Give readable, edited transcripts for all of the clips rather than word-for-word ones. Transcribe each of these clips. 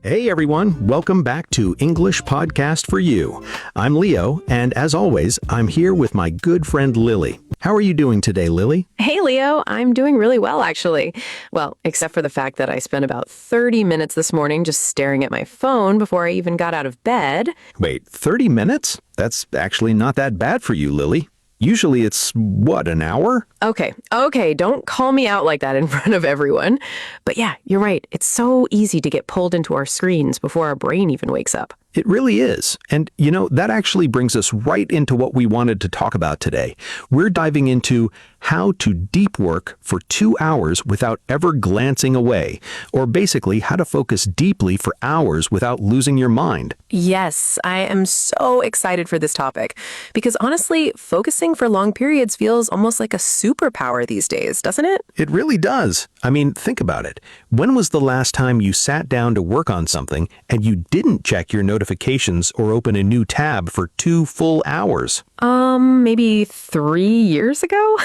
Hey everyone, welcome back to English Podcast for You. I'm Leo, and as always, I'm here with my good friend Lily. How are you doing today, Lily? Hey, Leo. I'm doing really well, actually. Well, except for the fact that I spent about 30 minutes this morning just staring at my phone before I even got out of bed. Wait, 30 minutes? That's actually not that bad for you, Lily. Usually it's, what, an hour? Okay, don't call me out like that in front of everyone. But yeah, you're right. It's so easy to get pulled into our screens before our brain even wakes up. It really is. And, that actually brings us right into what we wanted to talk about today. We're diving into how to deep work for 2 hours without ever glancing away, or basically how to focus deeply for hours without losing your mind. Yes, I am so excited for this topic because honestly, focusing for long periods feels almost like a superpower these days, doesn't it? It really does. I mean, think about it. When was the last time you sat down to work on something and you didn't check your notifications or open a new tab for 2 full hours? Maybe 3 years ago?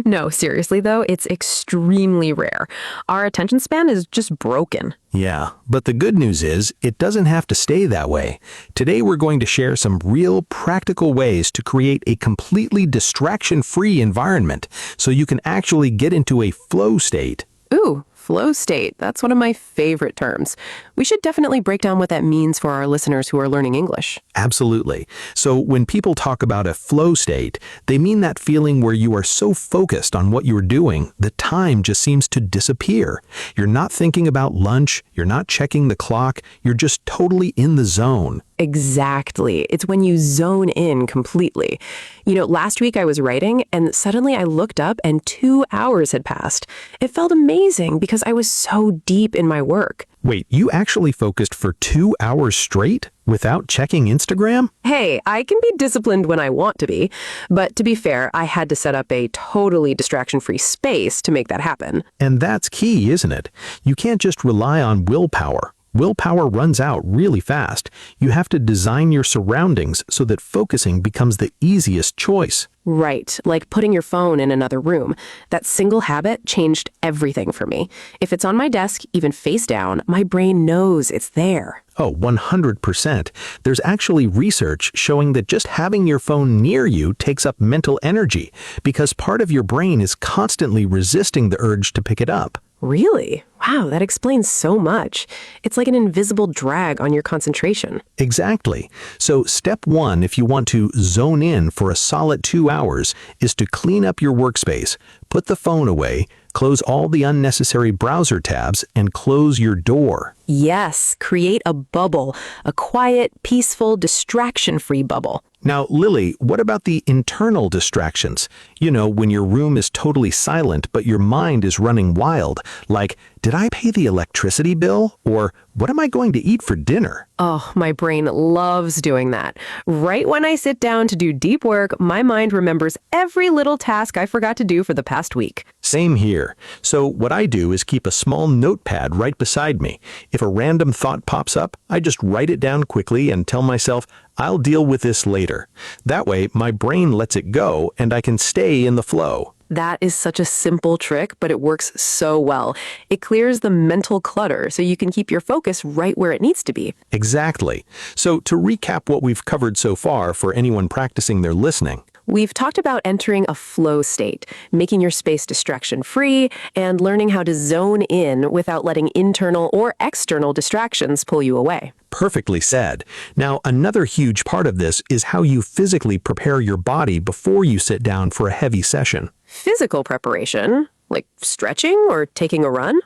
No, seriously though, it's extremely rare. Our attention span is just broken. Yeah, but the good news is it doesn't have to stay that way. Today we're going to share some real practical ways to create a completely distraction-free environment so you can actually get into a flow state. Ooh, flow state. That's one of my favorite terms. We should definitely break down what that means for our listeners who are learning English. Absolutely. So when people talk about a flow state, they mean that feeling where you are so focused on what you're doing, the time just seems to disappear. You're not thinking about lunch, you're not checking the clock, you're just totally in the zone. Exactly. It's when you zone in completely. Last week I was writing and suddenly I looked up and 2 hours had passed. It felt amazing because I was so deep in my work. Wait, you actually focused for 2 hours straight without checking Instagram? Hey, I can be disciplined when I want to be, but to be fair, I had to set up a totally distraction-free space to make that happen. And that's key, isn't it? You can't just rely on willpower. Willpower runs out really fast. You have to design your surroundings so that focusing becomes the easiest choice. Right, like putting your phone in another room. That single habit changed everything for me. If it's on my desk, even face down, my brain knows it's there. Oh, 100%. There's actually research showing that just having your phone near you takes up mental energy because part of your brain is constantly resisting the urge to pick it up. Really? Wow, that explains so much. It's like an invisible drag on your concentration. Exactly. So step 1, if you want to zone in for a solid 2 hours, is to clean up your workspace, put the phone away, close all the unnecessary browser tabs, and close your door. Yes, create a bubble, a quiet, peaceful, distraction-free bubble. Now, Lily, what about the internal distractions? When your room is totally silent, but your mind is running wild, like, did I pay the electricity bill? Or what am I going to eat for dinner? Oh, my brain loves doing that. Right when I sit down to do deep work, my mind remembers every little task I forgot to do for the past week. Same here. So what I do is keep a small notepad right beside me. If a random thought pops up, I just write it down quickly and tell myself, I'll deal with this later. That way, my brain lets it go and I can stay in the flow. That is such a simple trick, but it works so well. It clears the mental clutter so you can keep your focus right where it needs to be. Exactly. So to recap what we've covered so far for anyone practicing their listening, We've talked about entering a flow state, making your space distraction-free, and learning how to zone in without letting internal or external distractions pull you away. perfectly said. Now, another huge part of this is how you physically prepare your body before you sit down for a heavy session. Physical preparation, like stretching or taking a run?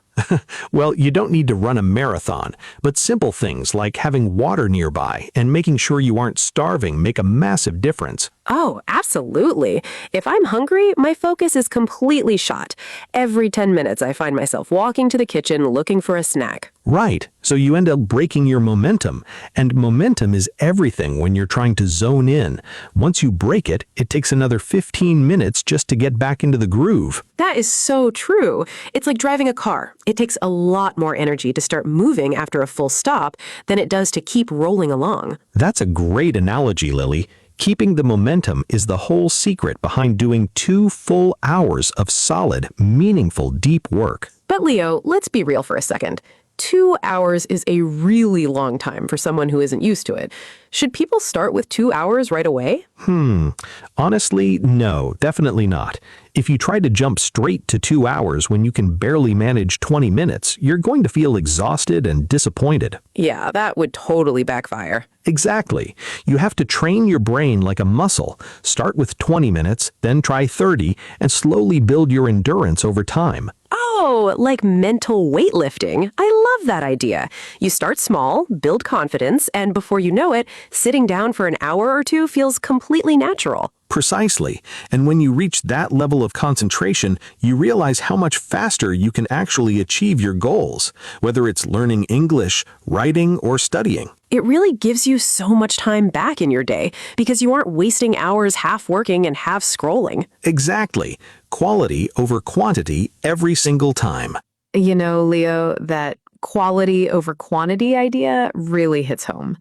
Well, you don't need to run a marathon, but simple things like having water nearby and making sure you aren't starving make a massive difference. Oh, absolutely. If I'm hungry, my focus is completely shot. Every 10 minutes, I find myself walking to the kitchen looking for a snack. Right, so you end up breaking your momentum, and momentum is everything when you're trying to zone in. Once you break it, it takes another 15 minutes just to get back into the groove. That is so true. It's like driving a car. It takes a lot more energy to start moving after a full stop than it does to keep rolling along. That's a great analogy, Lily. Keeping the momentum is the whole secret behind doing 2 full hours of solid, meaningful, deep work. But Leo, let's be real for a second. 2 hours is a really long time for someone who isn't used to it. Should people start with 2 hours right away? Honestly, no, definitely not. If you try to jump straight to 2 hours when you can barely manage 20 minutes, you're going to feel exhausted and disappointed. Yeah, that would totally backfire. Exactly. You have to train your brain like a muscle. Start with 20 minutes, then try 30, and slowly build your endurance over time. Oh, like mental weightlifting. I love that idea. You start small, build confidence, and before you know it, sitting down for an hour or two feels completely natural. Precisely. And when you reach that level of concentration, you realize how much faster you can actually achieve your goals, whether it's learning English, writing, or studying. It really gives you so much time back in your day because you aren't wasting hours half working and half scrolling. Exactly. Quality over quantity every single time. You know, Leo, that quality over quantity idea really hits home.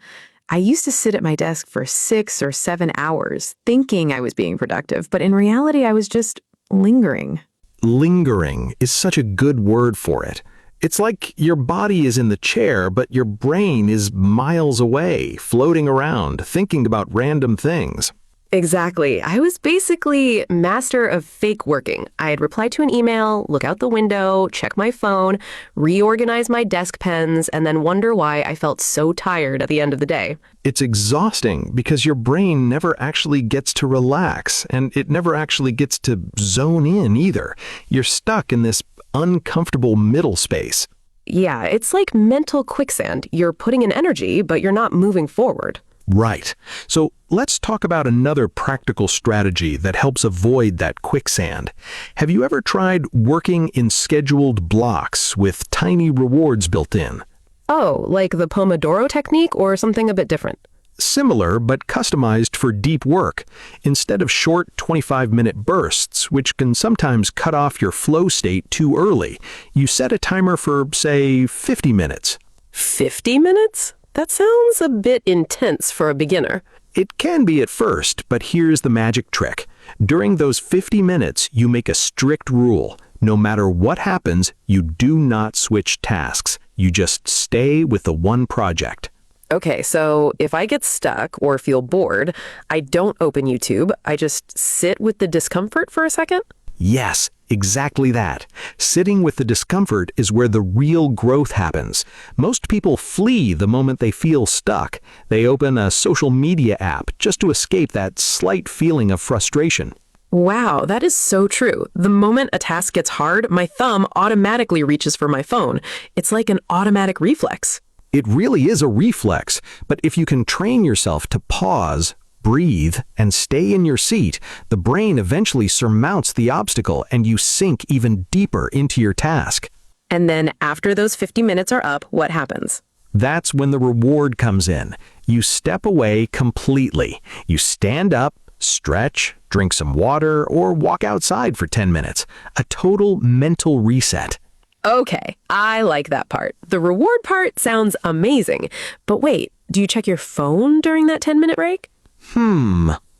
I used to sit at my desk for 6 or 7 hours thinking I was being productive, but in reality, I was just lingering. Lingering is such a good word for it. It's like your body is in the chair, but your brain is miles away, floating around, thinking about random things. Exactly. I was basically master of fake working. I'd reply to an email, look out the window, check my phone, reorganize my desk pens, and then wonder why I felt so tired at the end of the day. It's exhausting because your brain never actually gets to relax, and it never actually gets to zone in either. You're stuck in this uncomfortable middle space. Yeah, it's like mental quicksand. You're putting in energy, but you're not moving forward. Right. So let's talk about another practical strategy that helps avoid that quicksand. Have you ever tried working in scheduled blocks with tiny rewards built in? Oh, like the Pomodoro technique or something a bit different? Similar, but customized for deep work. Instead of short 25-minute bursts, which can sometimes cut off your flow state too early, you set a timer for, say, 50 minutes. 50 minutes? That sounds a bit intense for a beginner. It can be at first, but here's the magic trick. During those 50 minutes, you make a strict rule. No matter what happens, you do not switch tasks. You just stay with the one project. Okay, so if I get stuck or feel bored, I don't open YouTube. I just sit with the discomfort for a second? Yes, exactly that. Sitting with the discomfort is where the real growth happens. Most people flee the moment they feel stuck. They open a social media app just to escape that slight feeling of frustration. Wow, that is so true. The moment a task gets hard, my thumb automatically reaches for my phone. It's like an automatic reflex. It really is a reflex, but if you can train yourself to pause, breathe, and stay in your seat, the brain eventually surmounts the obstacle and you sink even deeper into your task. And then after those 50 minutes are up, what happens? That's when the reward comes in. You step away completely. You stand up, stretch, drink some water, or walk outside for 10 minutes. A total mental reset. Okay, I like that part. The reward part sounds amazing. But wait, do you check your phone during that 10-minute break?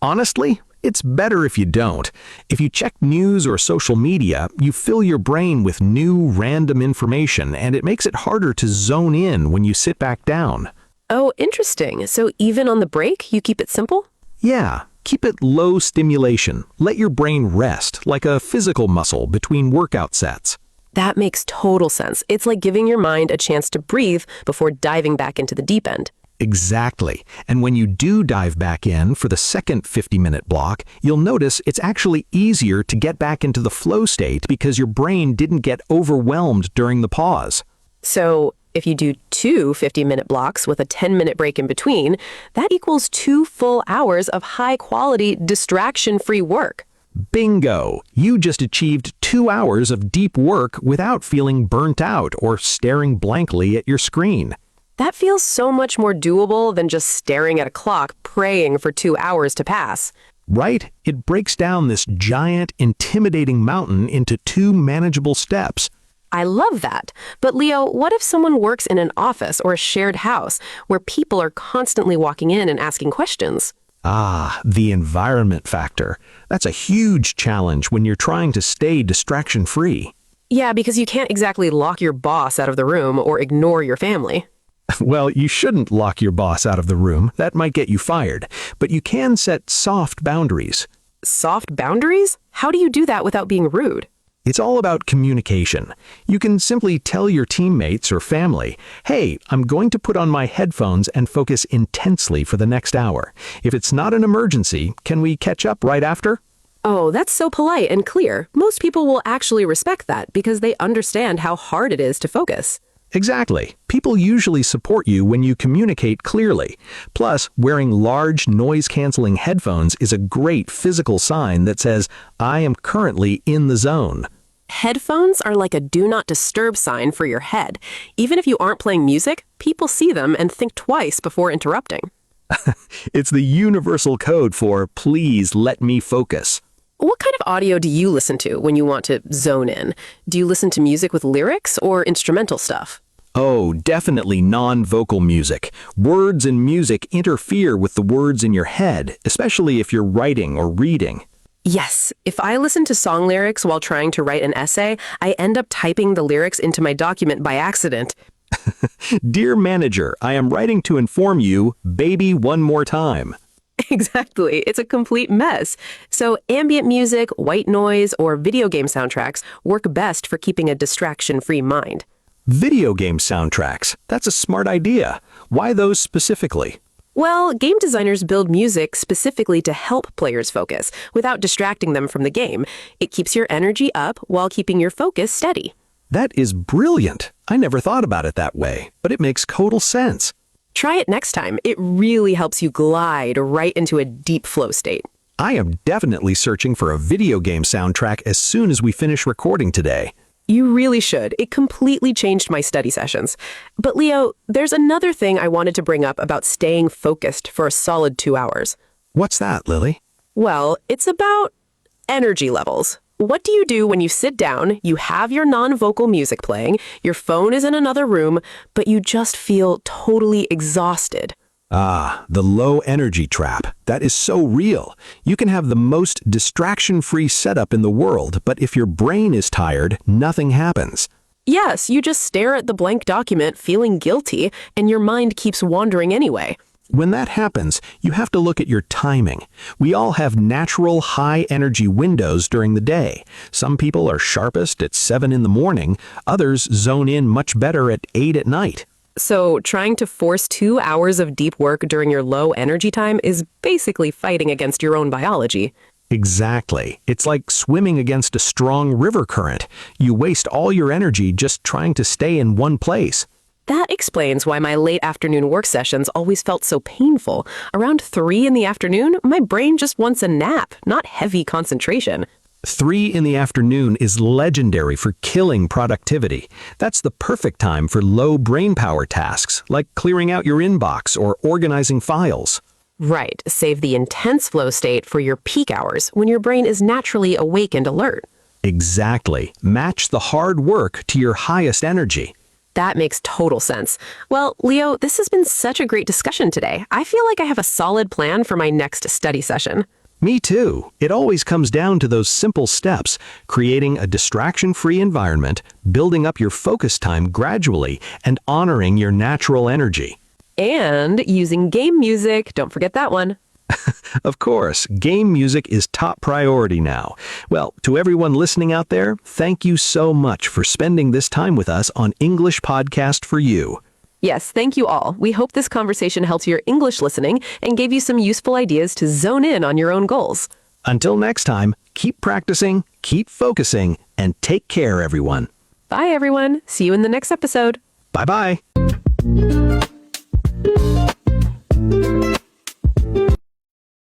Honestly, it's better if you don't. If you check news or social media, you fill your brain with new, random information, and it makes it harder to zone in when you sit back down. Oh, interesting. So even on the break, you keep it simple? Yeah, keep it low stimulation. Let your brain rest, like a physical muscle between workout sets. That makes total sense. It's like giving your mind a chance to breathe before diving back into the deep end. Exactly. And when you do dive back in for the second 50-minute block, you'll notice it's actually easier to get back into the flow state because your brain didn't get overwhelmed during the pause. So if you do two 50-minute blocks with a 10-minute break in between, that equals 2 full hours of high-quality, distraction-free work. Bingo! You just achieved 2 hours of deep work without feeling burnt out or staring blankly at your screen. That feels so much more doable than just staring at a clock praying for 2 hours to pass. Right? It breaks down this giant, intimidating mountain into 2 manageable steps. I love that. But Leo, what if someone works in an office or a shared house where people are constantly walking in and asking questions? Ah, the environment factor. That's a huge challenge when you're trying to stay distraction-free. Yeah, because you can't exactly lock your boss out of the room or ignore your family. Well, you shouldn't lock your boss out of the room. That might get you fired. But you can set soft boundaries. Soft boundaries? How do you do that without being rude? It's all about communication. You can simply tell your teammates or family, hey, I'm going to put on my headphones and focus intensely for the next hour. If it's not an emergency, can we catch up right after? Oh, that's so polite and clear. Most people will actually respect that because they understand how hard it is to focus. Exactly. People usually support you when you communicate clearly. Plus, wearing large, noise-canceling headphones is a great physical sign that says, I am currently in the zone. Headphones are like a do not disturb sign for your head. Even if you aren't playing music, people see them and think twice before interrupting. It's the universal code for please let me focus. What kind of audio do you listen to when you want to zone in? Do you listen to music with lyrics or instrumental stuff? Oh, definitely non-vocal music. Words and music interfere with the words in your head, especially if you're writing or reading. Yes, if I listen to song lyrics while trying to write an essay, I end up typing the lyrics into my document by accident. Dear manager, I am writing to inform you, baby one more time. Exactly. It's a complete mess. So ambient music, white noise, or video game soundtracks work best for keeping a distraction-free mind. Video game soundtracks. That's a smart idea. Why those specifically? Well, game designers build music specifically to help players focus without distracting them from the game. It keeps your energy up while keeping your focus steady. That is brilliant. I never thought about it that way, but it makes total sense. Try it next time. It really helps you glide right into a deep flow state. I am definitely searching for a video game soundtrack as soon as we finish recording today. You really should. It completely changed my study sessions. But Leo, there's another thing I wanted to bring up about staying focused for a solid 2 hours. What's that, Lily? Well, it's about energy levels. What do you do when you sit down, you have your non-vocal music playing, your phone is in another room, but you just feel totally exhausted? Ah, the low energy trap. That is so real. You can have the most distraction-free setup in the world, but if your brain is tired, nothing happens. Yes, you just stare at the blank document feeling guilty, and your mind keeps wandering anyway. When that happens, you have to look at your timing. We all have natural high-energy windows during the day. Some people are sharpest at 7 in the morning, others zone in much better at 8 at night. So trying to force 2 hours of deep work during your low energy time is basically fighting against your own biology. Exactly. It's like swimming against a strong river current. You waste all your energy just trying to stay in one place. That explains why my late afternoon work sessions always felt so painful. Around 3 in the afternoon, my brain just wants a nap, not heavy concentration. 3 in the afternoon is legendary for killing productivity. That's the perfect time for low brain power tasks, like clearing out your inbox or organizing files. Right, save the intense flow state for your peak hours when your brain is naturally awake and alert. Exactly. Match the hard work to your highest energy. That makes total sense. Well, Leo, this has been such a great discussion today. I feel like I have a solid plan for my next study session. Me too. It always comes down to those simple steps, creating a distraction-free environment, building up your focus time gradually, and honoring your natural energy. And using game music, don't forget that one. Of course, game music is top priority now. Well, to everyone listening out there, thank you so much for spending this time with us on English Podcast for You. Yes, thank you all. We hope this conversation helped your English listening and gave you some useful ideas to zone in on your own goals. Until next time, keep practicing, keep focusing, and take care, everyone. Bye, everyone. See you in the next episode. Bye-bye.